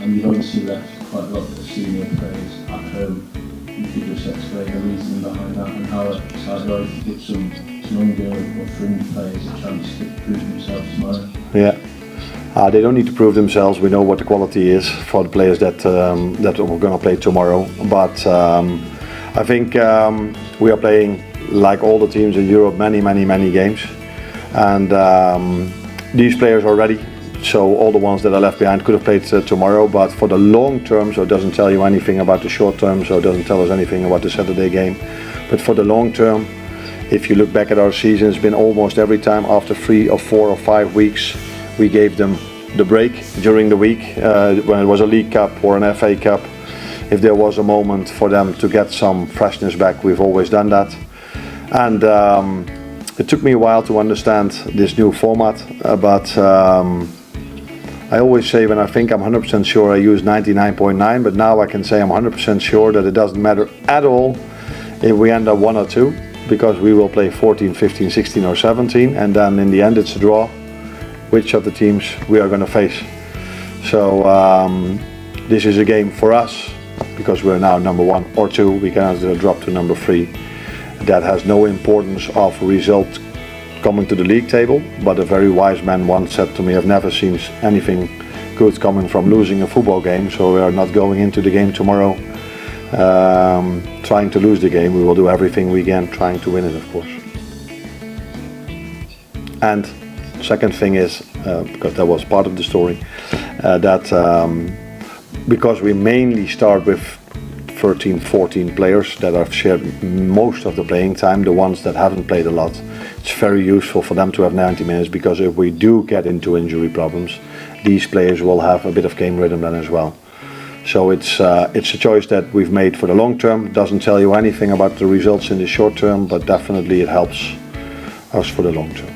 and you've obviously left quite a lot of the senior players at home. You could just explain the reasoning behind that and how it's like to give some younger or fringe players a chance to prove themselves tomorrow. Yeah. They don't need to prove themselves. We know what the quality is for the players that we're going to play tomorrow. But I think we are playing, like all the teams in Europe, many games. And these players are ready. So all the ones that are left behind could have played tomorrow. But for the long term, so it doesn't tell you anything about the short term, so it doesn't tell us anything about the Saturday game. But for the long term, if you look back at our season, it's been almost every time after 3 or 4 or 5 weeks, we gave them the break during the week when it was a League Cup or an FA Cup. If there was a moment for them to get some freshness back, we've always done that. And it took me a while to understand this new format, but I always say when I think I'm 100% sure I use 99.9, but now I can say I'm 100% sure that it doesn't matter at all if we end up 1 or 2, because we will play 14, 15, 16 or 17, and then in the end it's a draw which of the teams we are going to face. So this is a game for us, because we're now number 1 or 2, we cannot drop to number 3. That has no importance of result coming to the league table, but a very wise man once said to me, I've never seen anything good coming from losing a football game, so we are not going into the game tomorrow trying to lose the game. We will do everything we can trying to win it, of course. And second thing is, because that was part of the story, that because we mainly start with 13, 14 players that have shared most of the playing time, the ones that haven't played a lot, it's very useful for them to have 90 minutes, because if we do get into injury problems, these players will have a bit of game rhythm then as well. So it's a choice that we've made for the long term. It doesn't tell you anything about the results in the short term, but definitely it helps us for the long term.